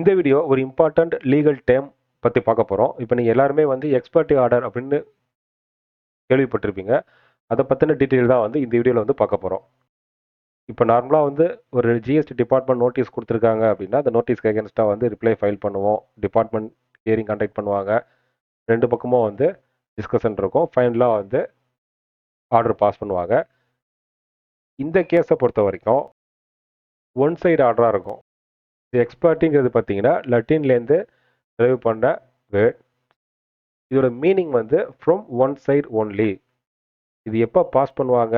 இந்த வீடியோ ஒரு important legal term பற்றி பார்க்க போகிறோம். இப்போ நீங்கள் எல்லாருமே வந்து எக்ஸ்பர்ட்டி ஆர்டர் அப்படின்னு கேள்விப்பட்டிருப்பீங்க. அதை பற்றின டீட்டெயில் தான் வந்து இந்த வீடியோவில் வந்து பார்க்க போகிறோம். இப்போ நார்மலாக வந்து ஒரு ஜிஎஸ்டி டிபார்ட்மெண்ட் நோட்டீஸ் கொடுத்துருக்காங்க அப்படின்னா அந்த நோட்டீஸ்க்கு அகேன்ஸ்டாக வந்து ரிப்ளை ஃபைல் பண்ணுவோம். டிபார்ட்மெண்ட் ஹியரிங் கண்டக்ட் பண்ணுவாங்க. ரெண்டு பக்கமும் வந்து டிஸ்கஷன் இருக்கும். ஃபைனலாக வந்து ஆர்டர் பாஸ் பண்ணுவாங்க. இந்த கேஸை பொறுத்த வரைக்கும் ஒன் சைடு ஆர்டராக இருக்கும். எக்ஸ்பர்ட்டிங்கிறது பார்த்தீங்கன்னா லட்டின்லேருந்து ட்ரைவ் பண்ண வேர்ட். இதோட மீனிங் வந்து ஃப்ரம் ஒன் சைடு ஒன்லி. இது எப்போ பாஸ் பண்ணுவாங்க?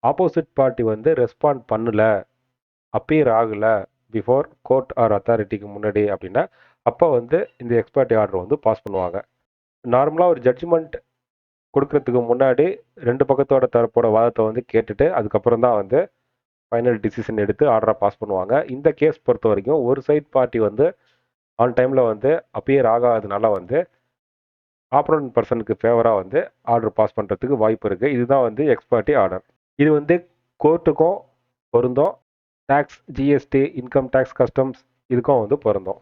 ஆப்போசிட் பார்ட்டி வந்து ரெஸ்பாண்ட் பண்ணல, அப்பியர் ஆகலை பிஃபோர் கோர்ட் ஆர் அத்தாரிட்டிக்கு முன்னாடி அப்படின்னா அப்போ வந்து இந்த எக்ஸ்பர்ட்டி ஆர்டர் வந்து பாஸ் பண்ணுவாங்க. நார்மலாக ஒரு ஜட்ஜ்மெண்ட் கொடுக்கறதுக்கு முன்னாடி ரெண்டு பக்கத்தோட தரப்போட வாதத்தை வந்து கேட்டுட்டு அதுக்கப்புறம் தான் வந்து ஃபைனல் டிசிஷன் எடுத்து ஆர்டரை பாஸ் பண்ணுவாங்க. இந்த கேஸ் பொறுத்த வரைக்கும் ஒரு சைட் பார்ட்டி வந்து ஆன் டைமில் வந்து அப்பியர் ஆகாததுனால வந்து ஆப்பரண்ட் பர்சனுக்கு ஃபேவராக வந்து ஆர்டர் பாஸ் பண்ணுறதுக்கு வாய்ப்பு இருக்குது. இதுதான் வந்து எக்ஸ்பர்ட்டி ஆர்டர். இது வந்து கோர்ட்டுக்கும் பொருந்தும், tax, GST, income tax, customs இதுக்கும் வந்து பொருந்தும்.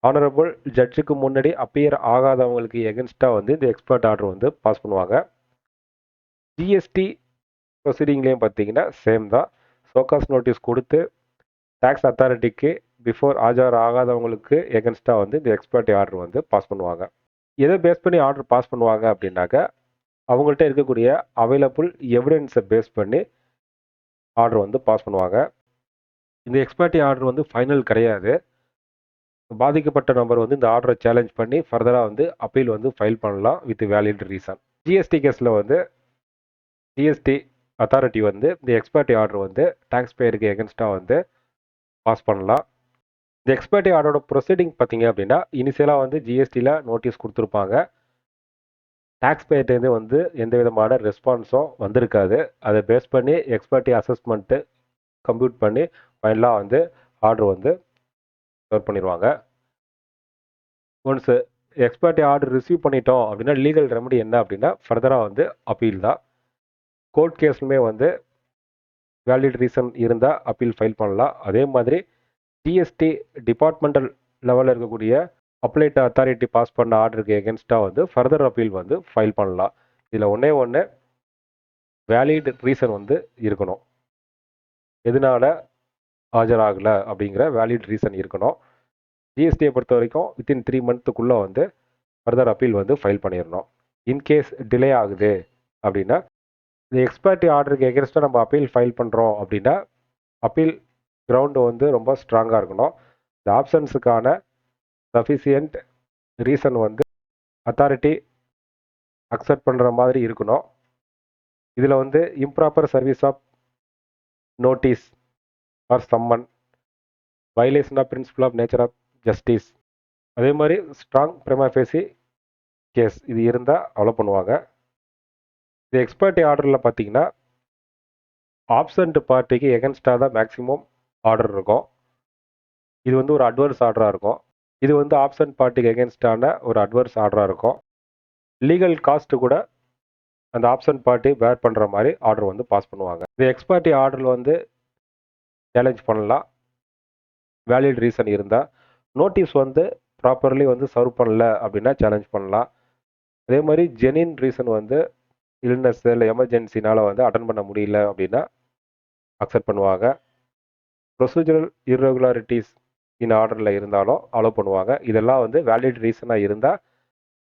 ஆனரபிள் ஜட்ஜுக்கு முன்னாடி அப்பியர் ஆகாதவங்களுக்கு எகென்ஸ்டாக வந்து இந்த எக்ஸ்பர்ட் ஆர்டர் வந்து பாஸ் பண்ணுவாங்க. ஜிஎஸ்டி ப்ரொசீடிங்லேயும் பார்த்தீங்கன்னா சேம் தான். சோகாஸ் நோட்டீஸ் கொடுத்து டேக்ஸ் அத்தாரிட்டிக்கு பிஃபோர் ஆஜர் ஆகாதவங்களுக்கு எகென்ஸ்டாக வந்து இந்த எக்ஸ்பர்ட்டி ஆர்டர் வந்து பாஸ் பண்ணுவாங்க. எதை பேஸ் பண்ணி ஆர்டர் பாஸ் பண்ணுவாங்க அப்படின்னாக்க அவங்கள்ட்ட இருக்கக்கூடிய அவைலபிள் எவிடன்ஸை பேஸ் பண்ணி ஆர்டர் வந்து பாஸ் பண்ணுவாங்க. இந்த எக்ஸ்பர்ட்டி ஆர்டர் வந்து ஃபைனல் கிடையாது. பாதிக்கப்பட்ட நபர் வந்து இந்த ஆர்டரை சேலஞ்ச் பண்ணி ஃபர்தராக வந்து அப்பீல் வந்து ஃபைல் பண்ணலாம் வித் வேலிட் ரீசன். ஜிஎஸ்டி கேஸில் வந்து ஜிஎஸ்டி அத்தாரிட்டி வந்து இந்த எக்ஸ்பர்ட்டி ஆர்டர் வந்து டாக்ஸ் பேயருக்கு எகென்ஸ்டாக வந்து பாஸ் பண்ணலாம். இந்த எக்ஸ்பர்ட்டி ஆர்டரோட ப்ரொசீடிங் பார்த்தீங்க அப்படின்னா இனிஷியலாக வந்து ஜிஎஸ்டியில் நோட்டீஸ் கொடுத்துருப்பாங்க. டாக்ஸ் பேயர்ட்டேருந்து வந்து எந்த விதமான ரெஸ்பான்ஸும் வந்திருக்காது. அதை பேஸ் பண்ணி எக்ஸ்பர்ட்டி அசஸ்மெண்ட்டு கம்ப்யூட் பண்ணி ஃபைனலாக வந்து ஆர்டர் வந்து சர்வ் பண்ணிடுவாங்க. ஒன்ஸ் எக்ஸ்பர்ட்டி ஆர்டர் ரிசீவ் பண்ணிட்டோம் அப்படின்னா லீகல் ரெமடி என்ன அப்படின்னா ஃபர்தராக வந்து அப்பீல் தான். கோர்ட் கேஸ்லுமே வந்து வேலிட் ரீசன் இருந்தால் அப்பீல் ஃபைல் பண்ணலாம். அதே மாதிரி ஜிஎஸ்டி டிபார்ட்மெண்டல் லெவலில் இருக்கக்கூடிய அப்ளைட் அத்தாரிட்டி பாஸ் பண்ண ஆர்டருக்கு எகென்ஸ்டாக வந்து ஃபர்தர் அப்பீல் வந்து ஃபைல் பண்ணலாம். இதில் ஒன்று வேலிட் ரீசன் வந்து இருக்கணும். எதனால ஆஜராகலை அப்படிங்கிற வேலிட் ரீசன் இருக்கணும். ஜிஎஸ்டியை பொறுத்த வரைக்கும் வித்தின் 3 மந்த்துக்குள்ளே வந்து ஃபர்தர் அப்பீல் வந்து ஃபைல் பண்ணிடணும். இன்கேஸ் டிலே ஆகுது அப்படின்னா இந்த எக்ஸ்பர்ட்டி ஆர்டருக்கு எகென்ஸ்டாக நம்ம அப்பீல் ஃபைல் பண்ணுறோம் அப்படின்னா அப்பீல் கிரவுண்டு வந்து ரொம்ப ஸ்ட்ராங்காக இருக்கணும். இந்த ஆப்ஷன்ஸுக்கான சஃபிஷியன்ட் ரீசன் வந்து அத்தாரிட்டி அக்செப்ட் பண்ணுற மாதிரி இருக்கணும். இதில் வந்து improper service of notice or summon, violation of principle of nature of justice, அதே மாதிரி ஸ்ட்ராங் பிரைமா ஃபேசி கேஸ் இது இருந்தால் அலோ பண்ணுவாங்க. இந்த எக்ஸ்பர்ட்டி ஆர்டரில் பார்த்தீங்கன்னா ஆப்சண்ட் பார்ட்டிக்கு எகென்ஸ்டாக தான் மேக்ஸிமம் ஆர்டர் இருக்கும். இது வந்து ஒரு அட்வர்ஸ் ஆர்டராக இருக்கும். இது வந்து ஆப்சண்ட் பார்ட்டிக்கு எகென்ஸ்டான ஒரு அட்வர்ஸ் ஆர்டராக இருக்கும். லீகல் காஸ்ட் கூட அந்த ஆப்சண்ட் பார்ட்டி பேர் பண்ணுற மாதிரி ஆர்டர் வந்து பாஸ் பண்ணுவாங்க. இந்த எக்ஸ்பர்ட்டி ஆர்டரில் வந்து சேலஞ்ச் பண்ணலாம் வேலிட் ரீசன் இருந்தால். நோட்டீஸ் வந்து ப்ராப்பர்லி வந்து சர்வ் பண்ணல அப்படின்னா சேலஞ்ச் பண்ணலாம். அதே மாதிரி ஜெனின் ரீசன் வந்து இல்னஸ் இல்லை எமர்ஜென்சினால் வந்து அட்டன் பண்ண முடியல அப்படின்னா அக்செப்ட் பண்ணுவாங்க. ப்ரொசீஜரல் இர்ரெகுலாரிட்டிஸ் இன் ஆர்டரில் இருந்தாலும் அலோவ் பண்ணுவாங்க. இதெல்லாம் வந்து வேலிட் ரீசனாக இருந்தால்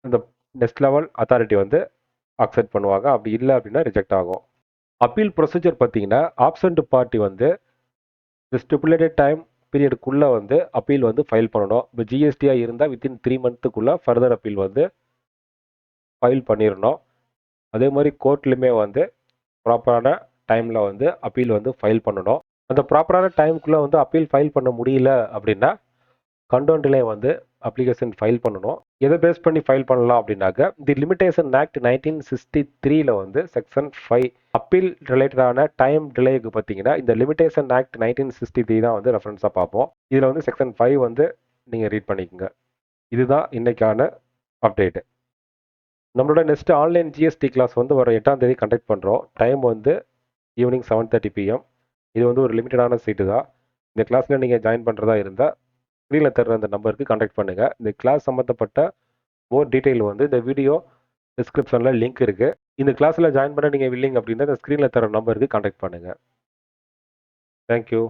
இந்த நெக்ஸ்ட் லெவல் அத்தாரிட்டி வந்து அக்செப்ட் பண்ணுவாங்க. அப்படி இல்லை அப்படின்னா ரிஜெக்ட் ஆகும். அப்பீல் ப்ரொசீஜர் பார்த்தீங்கன்னா ஆப்சண்ட் பார்ட்டி வந்து இந்த ஸ்டிப்புலேட்டட் டைம் பீரியடுக்குள்ளே வந்து அப்பீல் வந்து ஃபைல் பண்ணணும். இப்போ ஜிஎஸ்டியாக இருந்தால் வித்தின் 3 மந்த்துக்குள்ளே ஃபர்தர் அப்பீல் வந்து ஃபைல் பண்ணிடணும். அதே மாதிரி கோர்ட்லையுமே வந்து ப்ராப்பரான டைமில் வந்து அப்பீல் வந்து ஃபைல் பண்ணணும். அந்த ப்ராப்பரான டைமுக்குள்ளே வந்து அப்பீல் ஃபைல் பண்ண முடியல அப்படின்னா கண்டோன்டிலே வந்து அப்ளிகேஷன் ஃபைல் பண்ணணும். எதை பேஸ் பண்ணி ஃபைல் பண்ணலாம் அப்படின்னாக்க தி லிமிடேஷன் ஆக்ட் 1963 வந்து செக்ஷன் 5 அப்பீல் ரிலேட்டடான டைம் டிலேக்கு பார்த்தீங்கன்னா இந்த லிமிடேஷன் ஆக்ட் 1963 தான் வந்து ரெஃபரன்ஸாக பார்ப்போம். இதில் வந்து செக்ஷன் 5 வந்து நீங்கள் ரீட் பண்ணிக்கோங்க. இதுதான் இன்னைக்கான அப்டேட்டு. நம்மளோட நெக்ஸ்ட் ஆன்லைன் ஜிஎஸ்டி கிளாஸ் வந்து வர 8ஆம் தேதி கண்டக்ட் பண்ணுறோம். டைம் வந்து ஈவினிங் 7:30 PM. இது வந்து ஒரு லிமிட்டடான சீட்டு தான். இந்த கிளாஸில் நீங்கள் ஜாயின் பண்ணுறதா இருந்தால் ஸ்க்ரீனில் தர்ற அந்த நம்பருக்கு கான்டாக்ட் பண்ணுங்கள். இந்த கிளாஸ் சம்மந்தப்பட்ட மோர் டீட்டெயில் வந்து இந்த வீடியோ டிஸ்கிரிப்ஷனில் லிங்க் இருக்குது. இந்த கிளாஸில் ஜாயின் பண்ண நீங்கள் வில்லிங் அப்படின்னா இந்த ஸ்க்ரீனில் தர நம்பருக்கு கான்டாக்ட் பண்ணுங்கள். தேங்க்யூ.